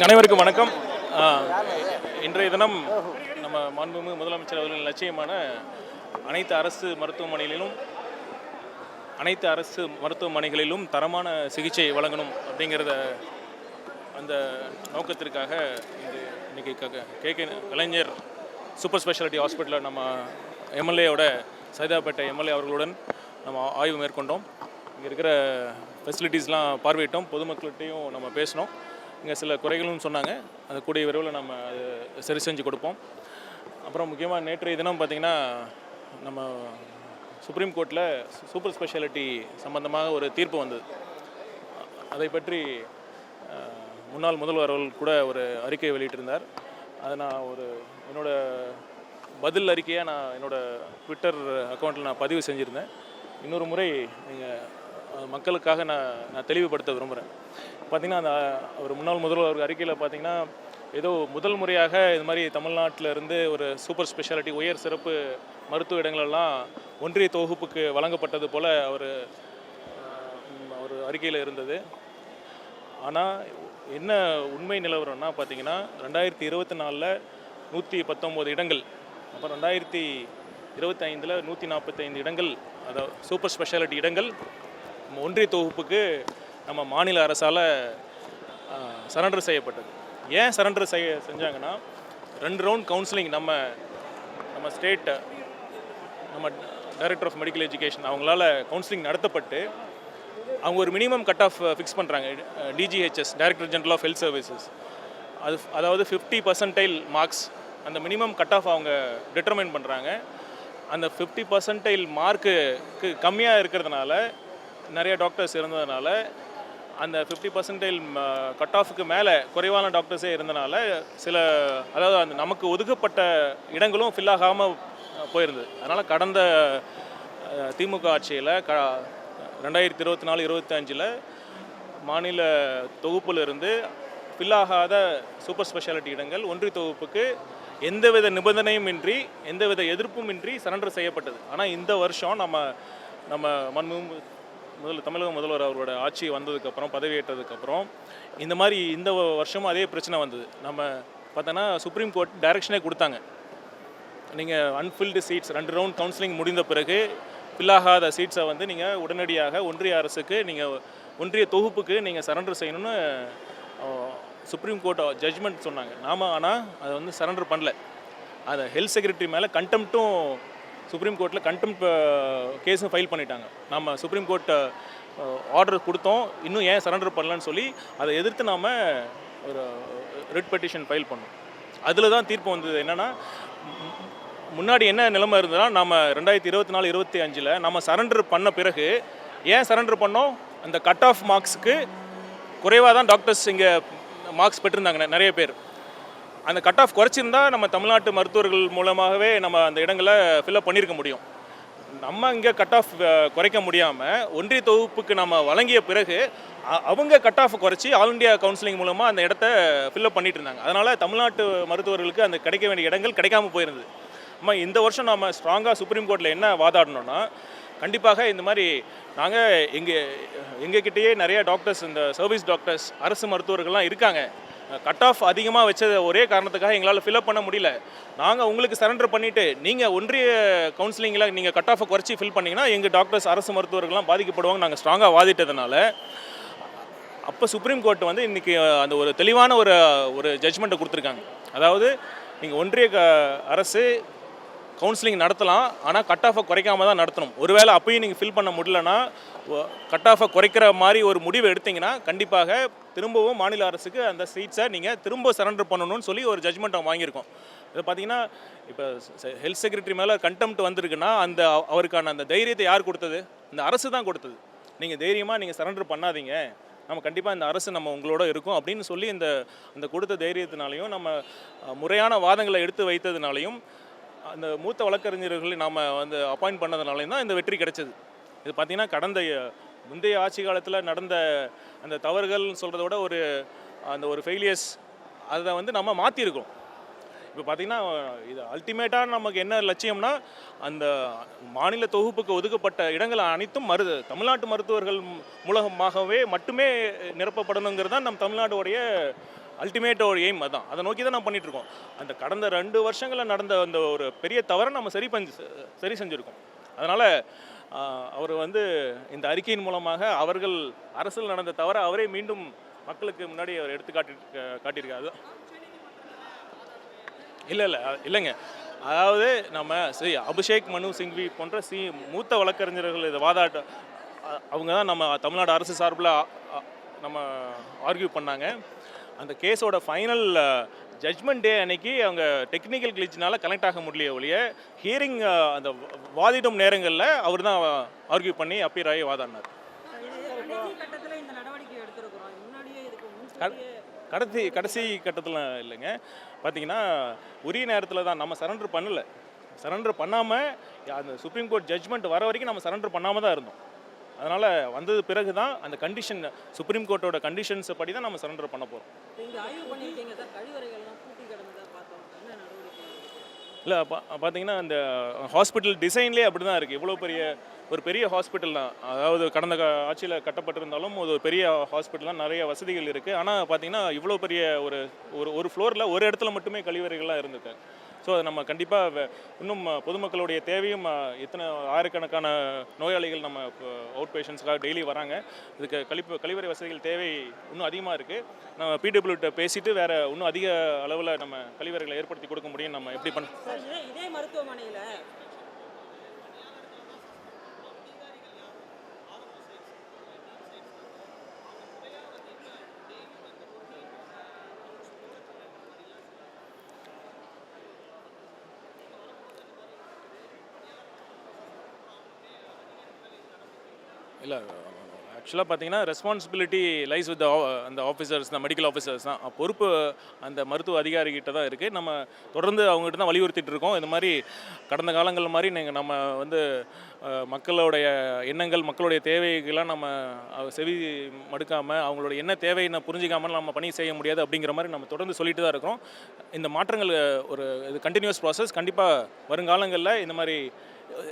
அனைவருக்கும் வணக்கம். இன்றைய தினம் நம்ம மாண்புமிகு முதலமைச்சர் அவர்களின் லட்சியமான அனைத்து அரசு மருத்துவமனைகளிலும் தரமான சிகிச்சை வழங்கணும் அப்படிங்கிறத அந்த நோக்கத்திற்காக இன்னைக்கு கேகே கலைஞர் சூப்பர் ஸ்பெஷாலிட்டி ஹாஸ்பிட்டலில் நம்ம எம்எல்ஏவோட சைதாப்பேட்டை எம்எல்ஏ அவர்களுடன் நம்ம ஆய்வு மேற்கொண்டோம். இங்கே இருக்கிற ஃபெசிலிட்டிஸ்லாம் பார்வையிட்டோம். பொதுமக்கள்கிட்டையும் நம்ம பேசினோம். இங்கே சில குறைகளும் சொன்னாங்க. அது கூடிய விரைவில் நம்ம அது சரி செஞ்சு கொடுப்போம். அப்புறம் முக்கியமாக நேற்றைய தினம் பார்த்திங்கன்னா நம்ம சுப்ரீம் கோர்ட்டில் சூப்பர் ஸ்பெஷாலிட்டி சம்பந்தமாக ஒரு தீர்ப்பு வந்தது. அதை பற்றி முன்னாள் முதல்வர் அவர்கள் கூட ஒரு அறிக்கை வெளியிட்டிருந்தார். அதை நான் என்னோடய பதில் அறிக்கையாக நான் என்னோடய ட்விட்டர் அக்கௌண்ட்டில் நான் பதிவு செஞ்சுருந்தேன். இன்னொரு முறை நீங்கள் மக்களுக்காக நான் தெளிவுபடுத்த விரும்புகிறேன். பார்த்திங்கன்னா அந்த ஒரு முன்னாள் முதல்வர் அறிக்கையில் பார்த்திங்கன்னா ஏதோ முதல் முறையாக இது மாதிரி தமிழ்நாட்டில் இருந்து ஒரு சூப்பர் ஸ்பெஷாலிட்டி உயர் சிறப்பு மருத்துவ இடங்களெல்லாம் ஒன்றிய தொகுப்புக்கு வழங்கப்பட்டது போல் ஒரு அறிக்கையில் இருந்தது. ஆனால் என்ன உண்மை நிலவரம்னா பார்த்திங்கன்னா 2024 119 இடங்கள், அப்புறம் 2025 145 இடங்கள், அதாவது சூப்பர் ஸ்பெஷாலிட்டி இடங்கள் ஒன்றிய தொகுப்புக்கு நம்ம மாநில அரசால் சரண்டர் செய்யப்பட்டது. ஏன் சரண்டர் செஞ்சாங்கன்னா 2 ரவுண்ட் கவுன்சிலிங் நம்ம ஸ்டேட் நம்ம டைரக்டர் ஆஃப் மெடிக்கல் எஜுகேஷன் அவங்களால கவுன்சிலிங் நடத்தப்பட்டு அவங்க ஒரு மினிமம் கட் ஆஃப் ஃபிக்ஸ் பண்ணுறாங்க. DGHS director general of health services அதாவது 50% மார்க்ஸ் அந்த மினிமம் கட் ஆஃப் அவங்க டிட்டர்மைன் பண்ணுறாங்க. அந்த 50% மார்க்குக்கு கம்மியாக இருக்கிறதுனால நிறைய டாக்டர்ஸ் இருந்ததுனால அந்த 50% கட் ஆஃபுக்கு மேலே குறைவான டாக்டர்ஸே இருந்தனால அதாவது அந்த நமக்கு ஒதுக்கப்பட்ட இடங்களும் ஃபில் ஆகாமல் போயிருந்தது. அதனால் கடந்த திமுக ஆட்சியில் 2024-25 மாநில தொகுப்பிலிருந்து ஃபில் ஆகாத சூப்பர் ஸ்பெஷாலிட்டி இடங்கள் ஒன்றிய தொகுப்புக்கு எந்தவித நிபந்தனையும் இன்றி எந்தவித எதிர்ப்பும் இன்றி சரண்டர் செய்யப்பட்டது. ஆனால் இந்த வருஷம் நம்ம தமிழக முதல்வர் அவரோட ஆட்சி வந்ததுக்கப்புறம் பதவியேற்றதுக்கப்புறம் இந்த வருஷமும் அதே பிரச்சனை வந்தது. நம்ம பார்த்தோன்னா சுப்ரீம் கோர்ட் டைரக்ஷனே கொடுத்தாங்க. நீங்கள் அன்ஃபில்டு சீட்ஸ் 2 ரவுண்ட் கவுன்சிலிங் முடிந்த பிறகு ஃபில் ஆகாத சீட்ஸை நீங்கள் உடனடியாக ஒன்றிய அரசுக்கு ஒன்றிய தொகுப்புக்கு நீங்கள் சரண்டர் செய்யணும்னு சுப்ரீம் கோர்ட் ஜட்ஜ்மெண்ட் சொன்னாங்க. ஆனால் அதை சரண்டர் பண்ணல. அதை ஹெல்த் செக்ரட்டரி மேலே கண்டெம்ட்டும் சுப்ரீம் கோர்ட்டில் கண்டெம்ட் கேஸும் ஃபைல் பண்ணிட்டாங்க. நம்ம சுப்ரீம் கோர்ட் ஆர்டர் கொடுத்தோம், இன்னும் ஏன் சரண்டர் பண்ணலன்னு சொல்லி அதை எதிர்த்து நாம் ஒரு ரிட் பெட்டிஷன் ஃபைல் பண்ணோம். அதில் தான் தீர்ப்பு வந்தது. என்னென்னா முன்னாடி என்ன நிலைமை இருந்ததுன்னா நம்ம 2024-25 நம்ம சரண்டர் பண்ண பிறகு ஏன் சரண்டர் பண்ணோம்? அந்த கட் ஆஃப் மார்க்ஸுக்கு குறைவாக தான் டாக்டர்ஸ் இங்கே மார்க்ஸ் பெற்றிருந்தாங்க நிறைய பேர். அந்த கட் ஆஃப் குறைச்சிருந்தா நம்ம தமிழ்நாட்டு மருத்துவர்கள் மூலமாகவே நம்ம அந்த இடங்களை ஃபில்அப் பண்ணியிருக்க முடியும். நம்ம இங்கே கட் ஆஃப் குறைக்க முடியாமல் ஒன்றிய தொகுப்புக்கு நம்ம வழங்கிய பிறகு அவங்க கட் ஆஃப் குறைச்சி ஆல் இண்டியா கவுன்சிலிங் மூலமாக அந்த இடத்த ஃபில்அப் பண்ணிட்டு இருந்தாங்க. அதனால் தமிழ்நாட்டு மருத்துவர்களுக்கு அந்த கிடைக்க வேண்டிய இடங்கள் கிடைக்காமல் போயிருந்தது. நம்ம இந்த வருஷம் நம்ம ஸ்ட்ராங்காக சுப்ரீம் கோர்ட்டில் என்ன வாதாடணும்னா, கண்டிப்பாக இந்த மாதிரி நாங்கள் எங்ககிட்டயே நிறைய டாக்டர்ஸ், இந்த சர்வீஸ் டாக்டர்ஸ், அரசு மருத்துவர்கள்லாம் இருக்காங்க. கட் ஆஃப் அதிகமாக வச்ச ஒரே காரணத்துக்காக எங்களால் ஃபில்அப் பண்ண முடியல. நாங்கள் உங்களுக்கு சரண்டர் பண்ணிவிட்டு நீங்கள் ஒன்றிய கவுன்சிலிங்கில் நீங்கள் கட் ஆஃபை குறைச்சி ஃபில் பண்ணிங்கன்னா எங்கள் டாக்டர்ஸ், அரசு மருத்துவர்கள்லாம் பாதிக்கப்படுவாங்க நாங்கள் ஸ்ட்ராங்காக வாதிட்டதுனால அப்போ சுப்ரீம் கோர்ட் இன்றைக்கி அந்த ஒரு தெளிவான ஒரு ஜட்ஜ்மெண்ட்டை கொடுத்துருக்காங்க. அதாவது நீங்கள் ஒன்றிய அரசு கவுன்சிலிங் நடத்தலாம், ஆனால் கட் ஆஃபை குறைக்காம தான் நடத்தணும். ஒருவேளை அப்பயும் நீங்கள் ஃபில் பண்ண முடியலன்னா கட் ஆஃபை குறைக்கிற மாதிரி ஒரு முடிவு எடுத்திங்கன்னா கண்டிப்பாக திரும்பவும் மாநில அரசுக்கு அந்த சீட்ஸை நீங்கள் திரும்ப சரண்டர் பண்ணணும்னு சொல்லி ஒரு ஜட்ஜ்மெண்ட் அவங்க வாங்கியிருக்கோம். இதை பார்த்தீங்கன்னா இப்போ ஹெல்த் செக்ரட்டரி மேலே கண்டெம்ட் வந்திருக்குன்னா அவருக்கான அந்த தைரியத்தை யார் கொடுத்தது? இந்த அரசு தான் கொடுத்தது. நீங்கள் தைரியமாக நீங்கள் சரண்டர் பண்ணாதீங்க, நம்ம கண்டிப்பாக இந்த அரசு நம்ம உங்களோட இருக்கும் அப்படின்னு சொல்லி இந்த கொடுத்த தைரியத்தினாலையும் நம்ம முறையான வாதங்களை எடுத்து வைத்ததுனாலையும் அந்த மூத்த வழக்கறிஞர்களை நாம் அப்பாயிண்ட் பண்ணதுனாலையும் தான் இந்த வெற்றி கிடைச்சது. இது பார்த்திங்கன்னா முந்தைய ஆட்சி காலத்தில் நடந்த அந்த தவறுகள்னு சொல்கிறத விட ஒரு ஃபெயிலியர்ஸ் அதை நம்ம மாற்றிருக்கோம். இப்போ பார்த்திங்கன்னா இது அல்டிமேட்டாக நமக்கு என்ன லட்சியம்னா, அந்த மாநில தொகுப்புக்கு ஒதுக்கப்பட்ட இடங்கள் அனைத்தும் தமிழ்நாட்டு மருத்துவர்கள் மூலமாகவே மட்டுமே நிரப்பப்படணுங்கிறது தான் நம் தமிழ்நாடுடைய அல்டிமேட் ஒரு எய்ம் அதான். அதை நோக்கி தான் நம்ம பண்ணிகிட்ருக்கோம். அந்த கடந்த 2 வருஷங்களில் நடந்த அந்த ஒரு பெரிய தவறை நம்ம சரி செஞ்சுருக்கோம். அதனால் அவர் வந்து இந்த அறிக்கையின் மூலமாக அவர்கள் அரசில் நடந்த தவறை அவரே மீண்டும் மக்களுக்கு முன்னாடி அவர் எடுத்து காட்டியிருக்காரு. இல்லைங்க, அதாவது நம்ம அபிஷேக் மனு சிங்வி போன்ற மூத்த வழக்கறிஞர்கள் இதை அவங்க தான் நம்ம தமிழ்நாடு அரசு சார்பில் நம்ம ஆர்கியூ பண்ணாங்க. அந்த கேஸோட ஃபைனல் ஜட்ஜ்மெண்ட் டே அன்னைக்கு அவங்க டெக்னிக்கல் கிளிச்சினால கனெக்ட் ஆக முடியல ஒழிய ஹியரிங் அந்த வாதிடும் நேரங்களில் அவர் தான் ஆர்கியூ பண்ணி அப்பீர் ஆகி வாதாடினார். கடைசி கட்டத்தில் இல்லைங்க, பார்த்தீங்கன்னா உரிய நேரத்தில் தான் நம்ம சரண்டர் பண்ணாமல் அந்த சுப்ரீம் கோர்ட் ஜட்ஜ்மெண்ட் வர வரைக்கும் நம்ம சரண்டர் பண்ணாமல் தான் இருந்தோம். அதனால் வந்தது பிறகு தான் அந்த கண்டிஷன் சுப்ரீம் கோர்ட்டோட கண்டிஷன்ஸை படி தான் நம்ம சரண்டர் பண்ண போகிறோம். இல்லை பார்த்தீங்கன்னா அந்த ஹாஸ்பிட்டல் டிசைன்லேயே அப்படி தான் இருக்குது. இவ்வளோ பெரிய ஹாஸ்பிட்டல் தான், அதாவது கடந்த ஆட்சியில் கட்டப்பட்டிருந்தாலும் ஒரு பெரிய ஹாஸ்பிட்டல் தான், நிறைய வசதிகள் இருக்குது. ஆனால் பார்த்தீங்கன்னா இவ்வளோ பெரிய ஒரு ஃப்ளோரில் ஒரு இடத்துல மட்டுமே கழிவறைகள்லாம் இருந்துருக்கு. ஸோ அதை நம்ம கண்டிப்பாக இன்னும் பொதுமக்களுடைய தேவையும் எத்தனை ஆயிரக்கணக்கான நோயாளிகள் நம்ம அவுட் பேஷண்ட்ஸ்க்காக டெய்லி வராங்க. இதுக்கு கழிவறை வசதிகள் தேவை இன்னும் அதிகமாக இருக்குது. நம்ம பிடபிள்யூட்ட பேசிட்டு வேறு இன்னும் அதிக அளவில் நம்ம கழிவறைகளை ஏற்படுத்தி கொடுக்க முடியும். நம்ம எப்படி இதே மருத்துவமனையில் இல்லை, ஆக்சுவலாக பார்த்தீங்கன்னா ரெஸ்பான்சிபிலிட்டி லைஸ் வித் அந்த ஆஃபீஸர்ஸ் தான், மெடிக்கல் ஆஃபீஸர்ஸ் தான். பொறுப்பு அந்த மருத்துவ அதிகாரிகிட்ட தான் இருக்குது. நம்ம தொடர்ந்து அவங்ககிட்ட தான் வலியுறுத்திட்டு இருக்கோம். இந்த மாதிரி கடந்த காலங்கள் மாதிரி நம்ம வந்து மக்களுடைய எண்ணங்கள், மக்களுடைய தேவைகள்லாம் நம்ம செவி மடுக்காமல், அவங்களோட என்ன தேவைன்னு புரிஞ்சிக்காமல் நம்ம பணி செய்ய முடியாது அப்படிங்கிற மாதிரி நம்ம தொடர்ந்து சொல்லிட்டு தான் இருக்கிறோம். இந்த மாற்றங்கள் இது கண்டினியூஸ் ப்ராசஸ். கண்டிப்பாக வருங்காலங்களில் இந்த மாதிரி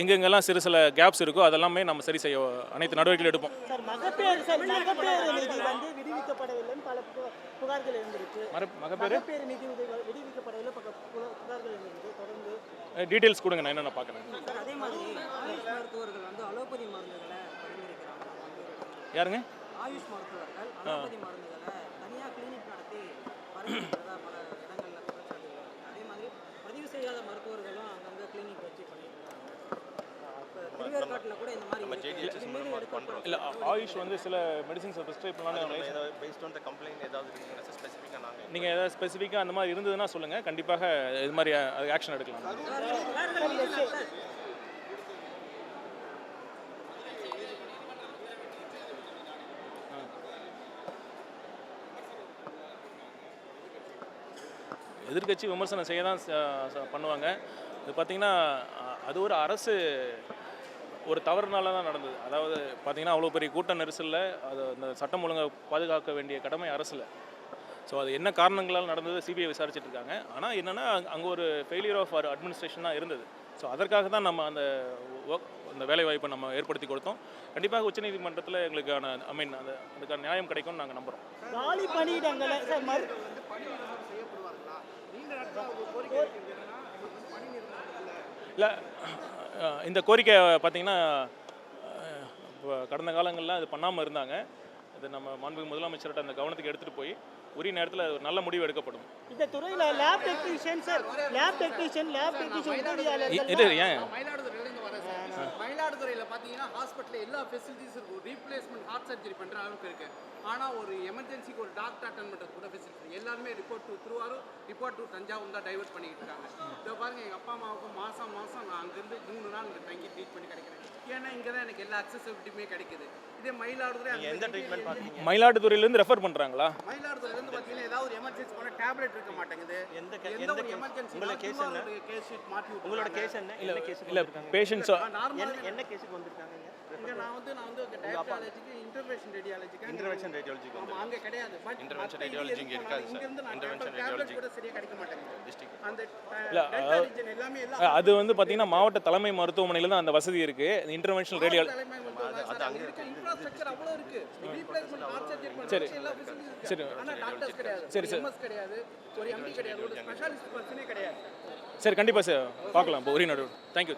எங்கெங்கெல்லாம் சில கேப்ஸ் இருக்கோ அதெல்லாமே நம்ம சரி செய்ய அனைத்து நடவடிக்கைகள் எடுப்போம். மகப்பேறு நிதி வந்து விடுவிக்கப்படவில்லைன்னு பல புகார்கள் இருந்துருக்கு. மகப்பேறு நிதி விடுவிக்கப்படவில்லை புகார்கள் இருந்துருக்கு. தொடர்ந்து டீட்டெயில்ஸ் கொடுங்க, நான் என்னென்ன பார்க்குறேன். அதே மாதிரி ஆயுஷ் மருத்துவர்கள் வந்து அலோபதி மருந்துகளை பரிந்துரைக்கிறாங்க. யாருங்க? ஆயுஷ் மருத்துவர்கள் அலோபதி மருந்துகளை தனியாக கிளினிக் நடத்தி பரிந்துரைக்கிறதா பல இடங்களில் குற்றச்சாட்டுகள். அதே மாதிரி பதிவு செய்யாத மருத்துவர்களும் அங்கங்கே கிளினிக் வச்சு பண்ணியிருக்காங்க. திருவேற்காட்டில் கூட இந்த மாதிரி இல்லை, ஆயுஷ் வந்து சில மெடிசின்ஸை ப்ரிஸ்கிரைப் பண்ணலாம். நீங்கள் ஏதாவது ஸ்பெசிஃபிக்காக அந்த மாதிரி இருந்ததுன்னா சொல்லுங்கள், கண்டிப்பாக இது மாதிரி ஆக்ஷன் எடுக்கலாம். எதிர்கட்சி விமர்சனம் செய்ய தான் பண்ணுவாங்க. இது பார்த்திங்கன்னா அது ஒரு அரசு ஒரு தவறுனால தான் நடந்தது. அதாவது பார்த்திங்கன்னா அவ்வளோ பெரிய கூட்ட நெரிசலில் அது அந்த சட்டம் ஒழுங்கை பாதுகாக்க வேண்டிய கடமை அரசில். ஸோ அது என்ன காரணங்களால் நடந்தது சிபிஐ விசாரிச்சுட்டு இருக்காங்க. ஆனால் என்னென்னா அங்கே ஒரு ஃபெயிலியர் ஆஃப் அவர் அட்மினிஸ்ட்ரேஷனாக இருந்தது. ஸோ அதற்காக தான் நம்ம அந்த வேலைவாய்ப்பை நம்ம ஏற்படுத்தி கொடுத்தோம். கண்டிப்பாக உச்சநீதிமன்றத்தில் எங்களுக்கான அதுக்கான நியாயம் கிடைக்கும்னு நாங்கள் நம்புகிறோம். காலி பணியிடங்களை இல்லை, இந்த கோரிக்கை பார்த்திங்கன்னா கடந்த காலங்களில் அது பண்ணாமல் இருந்தாங்க. அது நம்ம மாண்புமிகு முதலமைச்சர்கிட்ட அந்த கவனத்துக்கு எடுத்துகிட்டு போய் உரிய நேரத்தில் ஒரு நல்ல முடிவு எடுக்கப்படும். இந்த துறையில் லேப் டெக்னீஷியன் இது ஏன் மயிலாடுதுறையில் பார்த்தீங்கன்னா ஹாஸ்பிட்டலில் எல்லா ஃபெசிலிட்டிஸ் இருக்கும். ரீப்ளேஸ்மெண்ட் ஹார்ட் சர்ஜரி பண்ணுற அளவுக்கு இருக்குது. ஆனால் ஒரு எமர்ஜென்சிக்கு ஒரு டாக்டர் அட்டன் பண்ணுறது கூட ஃபெசிலிட்டி எல்லாருமே report to Thiruvarur, report to Thanjavur தான் டைவர்ட் பண்ணிக்கிட்டு இருக்காங்க. இப்போ பாருங்கள், எங்கள் அப்பா அம்மாவுக்கு மாதம் நான் அங்கேருந்து 3 நாள் இங்கே தங்கி ட்ரீட் பண்ணி கிடைக்கிறேன். ஏன்னா இங்கே தான் எனக்கு எல்லா அக்சசிபிலிட்டியுமே கிடைக்குது. இதே மயிலாடுதுறை எந்த ட்ரீட்மெண்ட் பார்த்தீங்க? மயிலாடுதுறையிலேருந்து ரெஃபர் பண்ணுறாங்களா? மயிலாடுதுறையிலேருந்து பார்த்தீங்கன்னா ஏதாவது ஒரு எமர்ஜென்சி போன டேப்லெட் இருக்க மாட்டேங்குது. எந்த ஒரு எமர்ஜென்சி உங்களோட கேஸ் என்ன? கேஸ் ஷீட் மாற்றி உங்களோட கேஸ் என்ன? இல்லை பேஷண்ட்ஸ் நார்மல் என்ன கேஸுக்கு வந்திருக்காங்க? இங்கே நான் வந்து டயபெட்டாலஜிக்கு இன்டர்வென்ஷன் ரேடியாலஜிக்கு இன்டர்வென்ஷன் ரேடியாலஜிக்கு ஆமாம் அங்கே கிடையாது பட் Intervention radiology இங்க இருக்காது சார். இங்கேருந்து நான் Intervention டேப்லெட் radiology. கூட சரியாக கிடைக்க மாட்டேங்குது டிஸ்ட்ரிக்ட் அந்த இல்ல, டெல்டா ரீஜன் எல்லாமே எல்லாம் அது வந்து பார்த்தீங்கன்னா மாவட்ட தலைமை மருத்துவமனையில் தான் அந்த வசதி இருக்குது. இன்டர்வென்ஷனல் ரேடியால் தலைமை மருத்துவமனை சார், அங்க இருக்க இன்ஃப்ராஸ்ட்ரக்சர் அவ்வளோ இருக்கு ரீப்ளேஸ்மெண்ட் ஹார்ட் சர்ஜரி சரி. பண்ணுற எல்லா ஃபெசிலிட்டிஸ் சரி. இருக்கு ஆனால் டாக்டர்ஸ் கிடையாது சரி, சரி. எம்எஸ் கிடையாது ஒரு எம்டி கிடையாது ஒரு ஸ்பெஷாலிஸ்ட் பர்சனே கிடையாது சரி கண்டிப்பாக சார் பார்க்கலாம் இப்போ ஒரே நடுவு. தேங்க்யூ.